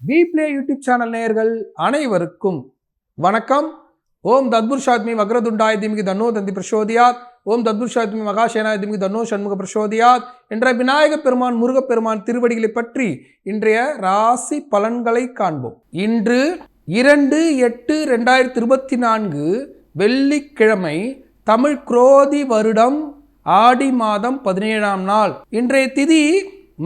பிப்ளே YouTube channel நேயர்கள் அனைவருக்கும் வணக்கம். ஓம் தத்புருஷாத்மி வக்ரதுண்டாய தீமகி தன்னோ தந்தி பிரசோதியாத். ஓம் தத்புருஷாத்மி மகாசேனாய தீமகி தன்னோ ஷண்முக பிரசோதியாத் என்ற விநாயக பெருமான் முருகப்பெருமான் திருவடிகளை பற்றி இன்றைய ராசி பலன்களை காண்போம். இன்று 2/8/2024 வெள்ளிக்கிழமை, தமிழ் குரோதி வருடம் ஆடி மாதம் 17ஆம் நாள். இன்றைய திதி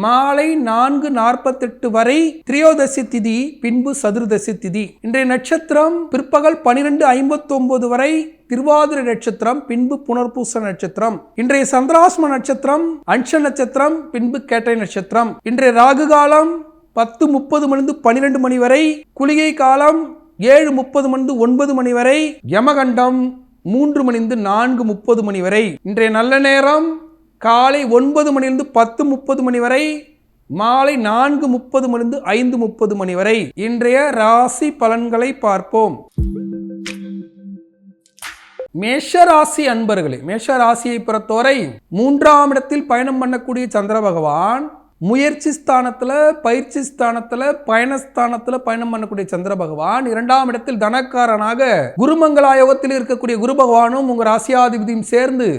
மாலை 4:48 வரை திரியோதசி திதி, பின்பு சதுர்தசி திதி. இன்றைய நட்சத்திரம் பிற்பகல் 12:59 வரை திருவாதிரை நட்சத்திரம், பின்பு புனர்பூச நட்சத்திரம். இன்றைய சந்திராஷ்ம நட்சத்திரம் அன்ஷ நட்சத்திரம், பின்பு கேட்டை நட்சத்திரம். இன்றைய ராகு காலம் 10:30 12 மணி வரை, குளிகை காலம் 7:30 9 மணி வரை, யமகண்டம் 3 4:30 மணி வரை. இன்றைய நல்ல நேரம் காலை 9 மணிலிருந்து 10:30 மணி வரை, மாலை 4:30 5:30 மணி வரை. இன்றைய ராசி பலன்களை பார்ப்போம். மேஷராசி அன்பர்களே, மேஷராசியை பொறுத்தவரை 3ஆம் இடத்தில் பயணம் பண்ணக்கூடிய சந்திர பகவான் முயற்சி ஸ்தானத்துல, பயிற்சி ஸ்தானத்துல, பயணஸ்தானத்துல பயணம் பண்ணக்கூடிய சந்திர பகவான் 2ஆம் இடத்தில் தனக்காரனாக குருமங்களாயோகத்தில் இருக்கக்கூடிய குரு பகவானும் உங்க ராசியாதிபதியும் சேர்ந்து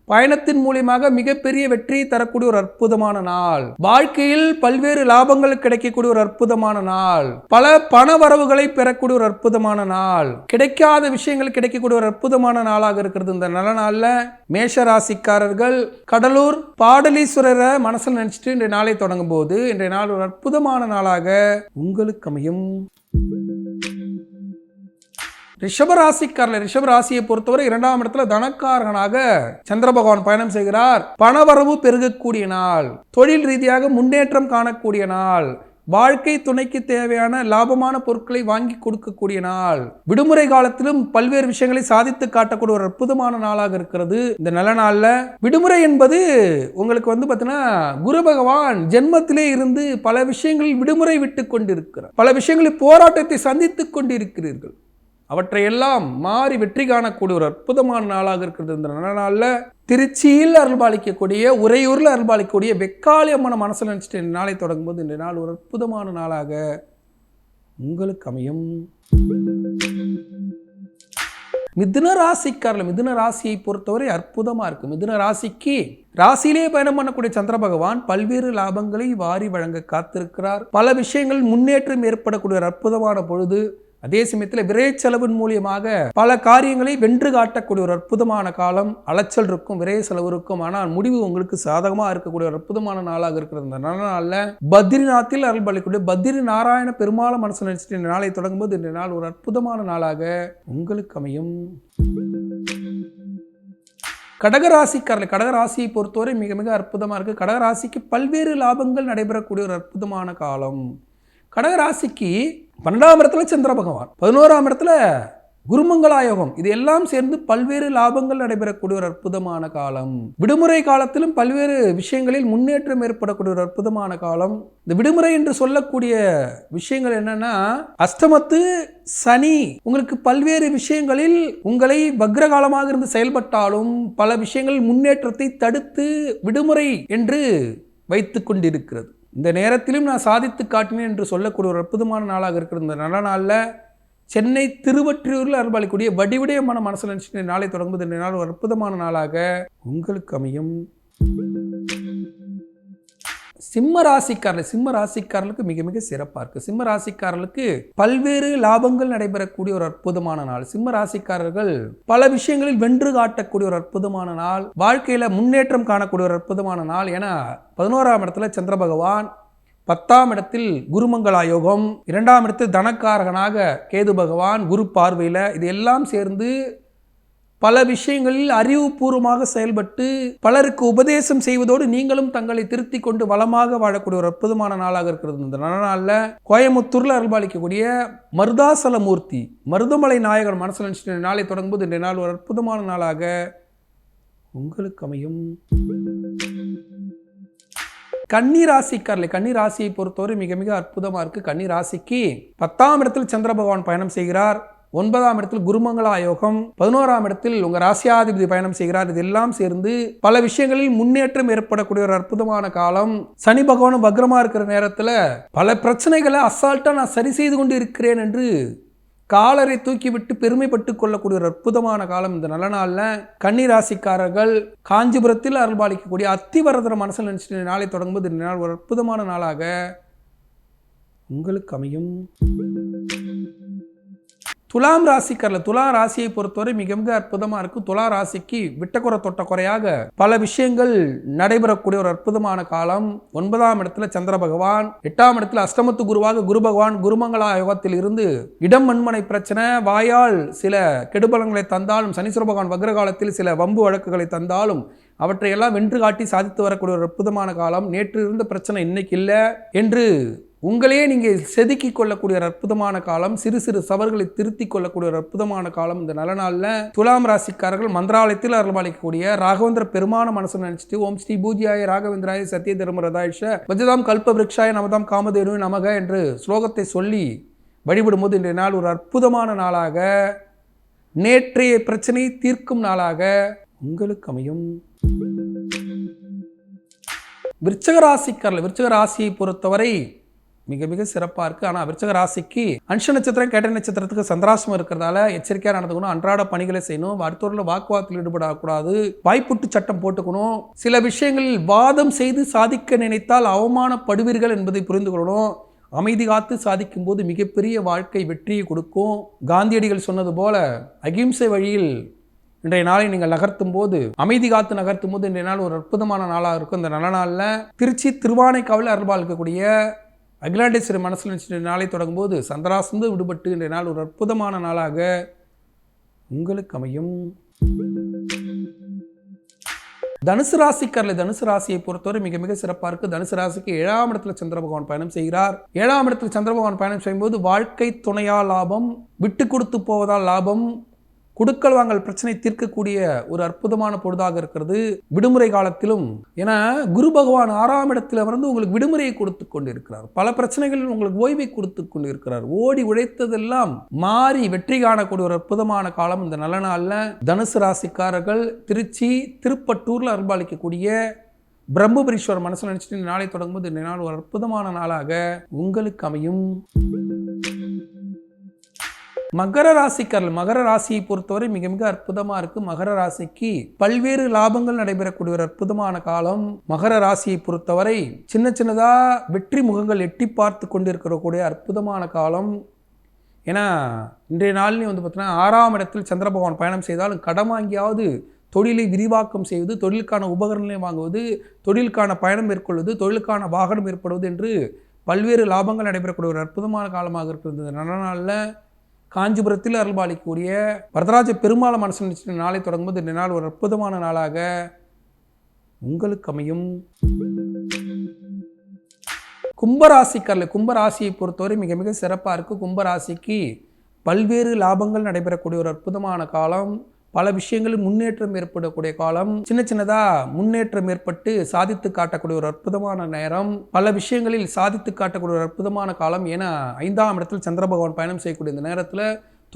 பயணத்தின் மூலியமாக மிகப்பெரிய வெற்றி தரக்கூடிய ஒரு அற்புதமான நாள். வாழ்க்கையில் பல்வேறு லாபங்கள் கிடைக்கக்கூடிய ஒரு அற்புதமான நாள். பல பண வரவுகளை பெறக்கூடிய ஒரு அற்புதமான நாள். கிடைக்காத விஷயங்கள் கிடைக்கக்கூடிய ஒரு அற்புதமான நாளாக இருக்கிறது. இந்த நல்ல நாள்ல மேஷ ராசிக்காரர்கள் கடலூர் பாடலீஸ்வரரை மனசில் நினைச்சிட்டு இன்றைய நாளை தொடங்கும் போது இன்றைய நாள் ஒரு அற்புதமான நாளாக உங்களுக்கு அமையும். ரிஷபராசியை பொறுத்தவரை 2ஆம் இடத்துல தனக்காரகனாக சந்திர பகவான் பயணம் செய்கிறார். பணவரவு பெருகக்கூடிய நாள், தொழில் ரீதியாக முன்னேற்றம் காணக்கூடிய நாள், வாழ்க்கை துணைக்கு தேவையான லாபமான பொருட்களை வாங்கி கொடுக்கக்கூடிய நாள், விடுமுறை காலத்திலும் பல்வேறு விஷயங்களை சாதித்து காட்டக்கூடிய ஒரு அற்புதமான நாளாக இருக்கிறது. இந்த நல்ல நாள்ல விடுமுறை என்பது உங்களுக்கு பார்த்தீங்கன்னா குரு பகவான் ஜென்மத்திலே இருந்து பல விஷயங்களில் விடுமுறை விட்டு கொண்டிருக்கிறார். பல விஷயங்களில் போராட்டத்தை சந்தித்துக் கொண்டிருக்கிறீர்கள். அவற்றையெல்லாம் மாறி வெற்றி காணக்கூடிய ஒரு அற்புதமான நாளாக இருக்கிறது. இந்த நல்ல நாளில் திருச்சியில் அருள்பாலிக்கக்கூடிய, உறையூரில் அருள்பாலிக்கக்கூடிய வெக்காளி அம்மனை மனசில் நினைச்சிட்டு இந்த நாளை தொடங்கும்போது இந்த நாள் ஒரு அற்புதமான நாளாக உங்களுக்கு அமையும். மிதுன ராசியை பொறுத்தவரை அற்புதமா இருக்கு. மிதுன ராசிக்கு ராசியிலே பயணம் பண்ணக்கூடிய சந்திர பகவான் பல்வேறு லாபங்களை வாரி வழங்க காத்திருக்கிறார். பல விஷயங்கள் முன்னேற்றம் ஏற்படக்கூடிய ஒரு அற்புதமான பொழுது. அதே சமயத்தில் விரை செலவின் மூலியமாக பல காரியங்களை வென்று காட்டக்கூடிய ஒரு அற்புதமான காலம். அலைச்சல் இருக்கும், விரை செலவு இருக்கும், ஆனால் முடிவு உங்களுக்கு சாதகமாக இருக்கக்கூடிய ஒரு அற்புதமான நாளாக இருக்கிறது. இந்த நல்ல நாளில் பத்ரிநாத்தில் அருள்பாலிக்கூடிய பத்ரி நாராயண பெருமாளை மனசு நினைச்சிட்டு இந்த நாளை தொடங்கும்போது இந்த நாள் ஒரு அற்புதமான நாளாக உங்களுக்கு அமையும். கடகராசியை பொறுத்தவரை மிக மிக அற்புதமாக இருக்கு. கடகராசிக்கு பல்வேறு லாபங்கள் நடைபெறக்கூடிய ஒரு அற்புதமான காலம். கடகராசிக்கு 12ஆம் இடத்துல சந்திர பகவான், 11ஆம் இடத்துல குருமங்களாயோகம், இது எல்லாம் சேர்ந்து பல்வேறு லாபங்கள் நடைபெறக்கூடிய ஒரு அற்புதமான காலம். விடுமுறை காலத்திலும் பல்வேறு விஷயங்களில் முன்னேற்றம் ஏற்படக்கூடிய ஒரு அற்புதமான காலம். இந்த விடுமுறை என்று சொல்லக்கூடிய விஷயங்கள் என்னன்னா, அஷ்டமத்து சனி உங்களுக்கு பல்வேறு விஷயங்களில் உங்களை வக்ரகாலமாக இருந்து செயல்பட்டாலும் பல விஷயங்களில் முன்னேற்றத்தை தடுத்து விடுமுறை என்று வைத்து கொண்டிருக்கிறது. இந்த நேரத்திலும் நான் சாதித்து காட்டினேன் என்று சொல்லக்கூடிய ஒரு அற்புதமான நாளாக இருக்கிற இந்த நல்ல நாளில் சென்னை திருவொற்றியூரில் அருள்பாலிக்கூடிய வடிவுடையமான மனசில் நினைச்சிட்டு நாளை தொடங்கும்போது இந்த நாள் ஒரு அற்புதமான நாளாக உங்களுக்கு அமையும். சிம்ம ராசிக்காரர்களுக்கு மிக மிக சிறப்பாக இருக்கு. சிம்ம ராசிக்காரர்களுக்கு பல்வேறு லாபங்கள் நடைபெறக்கூடிய ஒரு அற்புதமான நாள். சிம்ம ராசிக்காரர்கள் பல விஷயங்களில் வென்று காட்டக்கூடிய ஒரு அற்புதமான நாள். வாழ்க்கையில முன்னேற்றம் காணக்கூடிய ஒரு அற்புதமான நாள். ஏன்னா 11ஆம் இடத்துல சந்திர பகவான், 10ஆம் இடத்தில் குருமங்களாயோகம், 2ஆம் இடத்தில் தனக்காரகனாக கேது பகவான், குரு பார்வையில், இது எல்லாம் சேர்ந்து பல விஷயங்களில் அறிவுபூர்வமாக செயல்பட்டு பலருக்கு உபதேசம் செய்வதோடு நீங்களும் தங்களை திருத்தி கொண்டு வளமாக வாழக்கூடிய ஒரு அற்புதமான நாளாக இருக்கிறது. இந்த நல்ல நாளில் கோயமுத்தூர்ல அருள்பாலிக்கக்கூடிய மருதாசலமூர்த்தி, மருதமலை நாயகர் மனசில் நினைச்சிட்டு நாளை தொடங்கும்போது இந்த நாள் ஒரு அற்புதமான நாளாக உங்களுக்கு அமையும். கன்னி ராசியை பொறுத்தவரை மிக மிக அற்புதமா இருக்கு. கன்னி ராசிக்கு 10ஆம் இடத்தில் சந்திர பகவான் பயணம் செய்கிறார். 9ஆம் இடத்தில் குருமங்களா யோகம், 11ஆம் இடத்தில் உங்க ராசியாதிபதி பயணம் செய்கிறார். இதெல்லாம் சேர்ந்து பல விஷயங்களில் முன்னேற்றம் ஏற்படக்கூடிய ஒரு அற்புதமான காலம். சனி பகவானும் வக்ரமா இருக்கிற நேரத்தில் பல பிரச்சனைகளை அசால்ட்டா நான் சரி செய்து கொண்டு இருக்கிறேன் என்று காலரை தூக்கிவிட்டு பெருமைப்பட்டு கொள்ளக்கூடிய ஒரு அற்புதமான காலம் இந்த நல்ல நாளில். கன்னி ராசிக்காரர்கள் காஞ்சிபுரத்தில் அருள்பாலிக்கக்கூடிய அத்திவரதர மனசில் நினைச்சிட்டு நாளை தொடங்கும்போது இந்த நாள் ஒரு அற்புதமான நாளாக உங்களுக்கு அமையும். துலாம் ராசிக்காரர்கள், துலா ராசியை பொறுத்தவரை மிக மிக அற்புதமா இருக்கும். துலா ராசிக்கு விட்டக்குறை தொட்ட குறையாக பல விஷயங்கள் நடைபெறக்கூடிய ஒரு அற்புதமான காலம். 9ஆம் இடத்துல சந்திர பகவான், 8ஆம் இடத்துல அஷ்டமத்து குருவாக குரு பகவான் குருமங்களா யோகத்தில் இருந்து இடம் மண்மனை பிரச்சனை, வாயால் சில கெடுபலங்களை தந்தாலும், சனீஸ்வர பகவான் வக்ர காலத்தில் சில வம்பு வழக்குகளை தந்தாலும் அவற்றையெல்லாம் வென்று காட்டி சாதித்து வரக்கூடிய ஒரு அற்புதமான காலம். நேற்று இருந்த பிரச்சனை இன்னைக்கு இல்லை என்று உங்களையே நீங்கள் செதுக்கி கொள்ளக்கூடிய ஒரு அற்புதமான காலம். சிறு சிறு சவர்களை திருத்தி கொள்ளக்கூடிய ஒரு அற்புதமான காலம் இந்த நல்ல நாளில். துலாம் ராசிக்காரர்கள் மந்திராலயத்தில் அருள்பாலிக்கக்கூடிய ராகவேந்திர பெருமான மனசு நினைச்சிட்டு ஓம் ஸ்ரீ பூஜ்யாய ராகவேந்திராய சத்திய தர்மரதாயிஷ வஜதாம் கல்ப விருக்ஷாய நமதாம் காமதேனு நமக என்று ஸ்லோகத்தை சொல்லி வழிபடும் போது இன்றைய நாள் ஒரு அற்புதமான நாளாக, நேற்றைய பிரச்சனையை தீர்க்கும் நாளாக உங்களுக்கு அமையும். விருச்சக ராசிக்காரர்கள், விருச்சக ராசியை பொறுத்தவரை மிக மிக சிறப்பாக இருக்குது. ஆனால் விருச்சக ராசிக்கு அன்ஷ நட்சத்திரம் கேட்ட நட்சத்திரத்துக்கு சந்திராசிரமம் இருக்கிறதால எச்சரிக்கையாக நடந்துக்கணும். அன்றாட பணிகளை செய்யணும். அடுத்தவர்கள் வாக்குவாதத்தில் ஈடுபடக்கூடாது. வாய்ப்புட்டு சட்டம் போட்டுக்கணும். சில விஷயங்களில் வாதம் செய்து சாதிக்க நினைத்தால் அவமானப்படுவீர்கள் என்பதை புரிந்து கொள்ளணும். அமைதி காத்து சாதிக்கும் போது மிகப்பெரிய வாழ்க்கை வெற்றியை கொடுக்கும். காந்தியடிகள் சொன்னது போல அகிம்சை வழியில் இன்றைய நாளை நீங்கள் நகர்த்தும் போது, அமைதி காத்து நகர்த்தும் போது இன்றைய நாள் ஒரு அற்புதமான நாளாக இருக்கும். இந்த நல்ல நாளில் திருச்சி திருவானைக்காவில் அருள்பால் இருக்கக்கூடிய அகிலாண்டேஸ்வரி மனசில் நினைச்சிட்டு நாளை தொடங்கும் போது சந்திராசிரமம் விடுபட்டு இன்றைய நாள் ஒரு அற்புதமான நாளாக உங்களுக்கு அமையும். தனுசு ராசிக்காரர்கள், தனுசு ராசியை பொறுத்தவரை மிக மிக சிறப்பாக இருக்குது. தனுசு ராசிக்கு 7ஆம் இடத்துல சந்திர பகவான் பயணம் செய்கிறார். 7ஆம் இடத்துல சந்திர பகவான் பயணம் செய்யும்போது வாழ்க்கை துணையால் லாபம், விட்டு கொடுத்து போவதால் லாபம், குடுக்கல் வாங்கல் பிரச்சனை தீர்க்கக்கூடிய ஒரு அற்புதமான பொழுதாக இருக்கிறது. விடுமுறை காலத்திலும், ஏன்னா குரு பகவான் 6ஆம் இடத்துல வந்து உங்களுக்கு விடுமுறையை கொடுத்து கொண்டு இருக்கிறார். பல பிரச்சனைகளில் உங்களுக்கு ஓய்வை கொடுத்து கொண்டு இருக்கிறார். ஓடி உழைத்ததெல்லாம் மாறி வெற்றி காணக்கூடிய ஒரு அற்புதமான காலம் இந்த நல்ல நாளில். தனுசு ராசிக்காரர்கள் திருச்சி திருப்பட்டூரில் அருள்பாலிக்கக்கூடிய பிரம்மபுரீஸ்வரர் மனசில் நினைச்சிட்டு நாளை தொடங்கும்போது இந்த நாள் ஒரு அற்புதமான நாளாக உங்களுக்கு அமையும். மகர ராசிக்காரர்கள், மகர ராசியை பொறுத்தவரை மிக மிக அற்புதமாக இருக்கு. மகர ராசிக்கு பல்வேறு லாபங்கள் நடைபெறக்கூடிய ஒரு அற்புதமான காலம். மகர ராசியை பொறுத்தவரை சின்ன சின்னதா வெற்றி முகங்கள் எட்டி பார்த்து கொண்டிருக்கக்கூடிய அற்புதமான காலம். ஏன்னா இன்றைய நாள்லேயும் வந்து பார்த்தீங்கன்னா 6ஆம் இடத்தில் சந்திர பகவான் பயணம் செய்தாலும் கடன் வாங்கியாவது தொழிலை விரிவாக்கம் செய்வது, தொழிலுக்கான உபகரணங்களை வாங்குவது, தொழிலுக்கான பயணம் மேற்கொள்வது, தொழிலுக்கான வாகனம் ஏற்படுவது என்று பல்வேறு லாபங்கள் நடைபெறக்கூடிய ஒரு அற்புதமான காலமாக இருக்கிறது. நல்ல நாளில் காஞ்சிபுரத்தில் அருள்பாலிக்கக்கூடிய வரதராஜ பெருமாள மனசு நினைச்சிட்டு நாளை தொடங்கும்போது இந்த நாள் ஒரு அற்புதமான நாளாக உங்களுக்கு அமையும். கும்பராசிக்காரர்கள், கும்பராசியை பொறுத்தவரை மிக மிக சிறப்பாக இருக்குது. கும்பராசிக்கு பல்வேறு லாபங்கள் நடைபெறக்கூடிய ஒரு அற்புதமான காலம். பல விஷயங்களில் முன்னேற்றம் ஏற்படக்கூடிய காலம். சின்ன சின்னதா முன்னேற்றம் ஏற்பட்டு சாதித்து காட்டக்கூடிய ஒரு அற்புதமான நேரம். பல விஷயங்களில் சாதித்து காட்டக்கூடிய ஒரு அற்புதமான காலம். ஏன்னா 5ஆம் இடத்தில் சந்திர பகவான் பயணம் செய்யக்கூடிய இந்த நேரத்தில்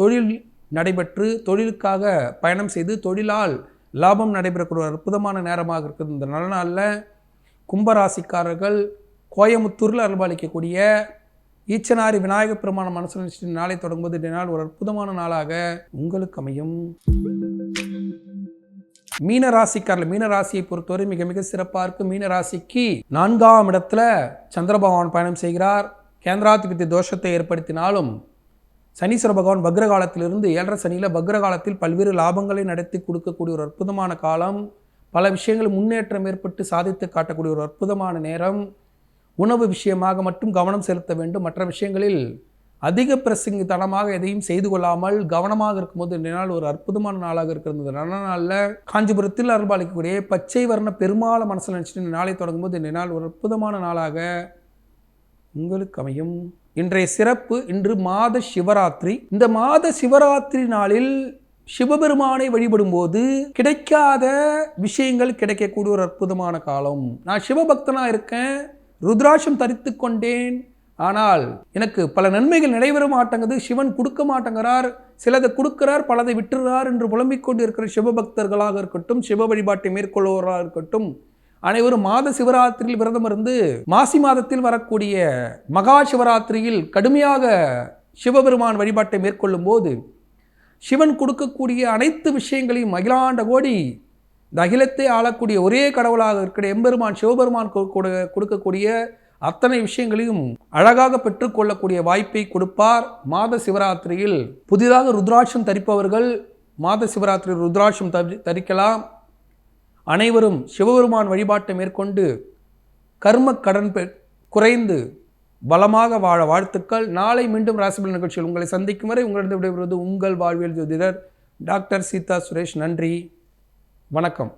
தொழில் நடைபெற்று தொழிலுக்காக பயணம் செய்து தொழிலால் லாபம் நடைபெறக்கூடிய ஒரு அற்புதமான நேரமாக இருக்குது. இந்த நல்ல நாளில் கும்பராசிக்காரர்கள் கோயமுத்தூரில் அருள்பாலிக்கக்கூடிய ஈச்சனாரி விநாயக பெருமான மனசு நினைச்சிட்டு நாளை தொடங்கும்போது இந்த நாள் ஒரு அற்புதமான நாளாக உங்களுக்கு அமையும். மீன ராசிக்காரர்கள், மீன ராசியை பொறுத்தவரை மிக மிக சிறப்பாக இருக்கு. மீன ராசிக்கு 4ஆம் இடத்துல சந்திர பகவான் பயணம் செய்கிறார். கேந்திராதிபதி தோஷத்தை ஏற்படுத்தினாலும் சனீஸ்வர பகவான் வக்ர காலத்திலிருந்து 7.5 சனியில் வக்ர காலத்தில் பல்வேறு லாபங்களை நடத்தி கொடுக்கக்கூடிய ஒரு அற்புதமான காலம். பல விஷயங்கள் முன்னேற்றம் ஏற்பட்டு சாதித்து காட்டக்கூடிய ஒரு அற்புதமான நேரம். உணவு விஷயமாக மட்டும் கவனம் செலுத்த வேண்டும். மற்ற விஷயங்களில் அதிக பிரசங்கித்தனமாக எதையும் செய்து கொள்ளாமல் கவனமாக இருக்கும்போது இந்த நாள் ஒரு அற்புதமான நாளாக இருக்கிறது. நல்ல நாளில் காஞ்சிபுரத்தில் அருள்பாலிக்கக்கூடிய பச்சை வர்ண பெருமாள மனசில் நினைச்சிட்டு இந்த நாளை தொடங்கும்போது இந்த நாள் ஒரு அற்புதமான நாளாக உங்களுக்கு அமையும். இன்றைய சிறப்பு, இன்று மாத சிவராத்திரி. இந்த மாத சிவராத்திரி நாளில் சிவபெருமானை வழிபடும் போது கிடைக்காத விஷயங்கள் கிடைக்கக்கூடிய ஒரு அற்புதமான காலம். நான் சிவபக்தனா இருக்கேன், ருத்ராட்சம் தரித்து கொண்டேன், ஆனால் எனக்கு பல நன்மைகள் நடைபெற மாட்டேங்குது, சிவன் கொடுக்க மாட்டேங்கிறார், சிலதை கொடுக்கிறார், பலதை விட்டுறார் என்று புலம்பிக் கொண்டு இருக்கிற சிவபக்தர்களாக இருக்கட்டும், சிவ வழிபாட்டை மேற்கொள்வோராக இருக்கட்டும், அனைவரும் மாத சிவராத்திரியில் விரதம் இருந்து மாசி மாதத்தில் வரக்கூடிய மகா சிவராத்திரியில் கடுமையாக சிவபெருமான் வழிபாட்டை மேற்கொள்ளும் போது சிவன் கொடுக்கக்கூடிய அனைத்து விஷயங்களையும் அகிலாண்ட கோடி இந்த அகிலத்தை ஆளக்கூடிய ஒரே கடவுளாக இருக்கிற எம்பெருமான் சிவபெருமான் கொடுக்கக்கூடிய அத்தனை விஷயங்களையும் அழகாக பெற்றுக்கொள்ளக்கூடிய வாய்ப்பை கொடுப்பார். மாத சிவராத்திரியில் புதிதாக ருத்ராட்சம் தரிப்பவர்கள் மாத சிவராத்திரி ருத்ராட்சம் தரிக்கலாம். அனைவரும் சிவபெருமான் வழிபாட்டை மேற்கொண்டு கர்ம கடன் குறைந்து பலமாக வாழ வாழ்த்துக்கள். நாளை மீண்டும் ராசிபலன் நிகழ்ச்சியில் உங்களை சந்திக்கும் வரை உங்களிடம் விடைபெறுவது உங்கள் வாழ்வியல் ஜோதிடர் டாக்டர் சீதா சுரேஷ். நன்றி, வணக்கம்.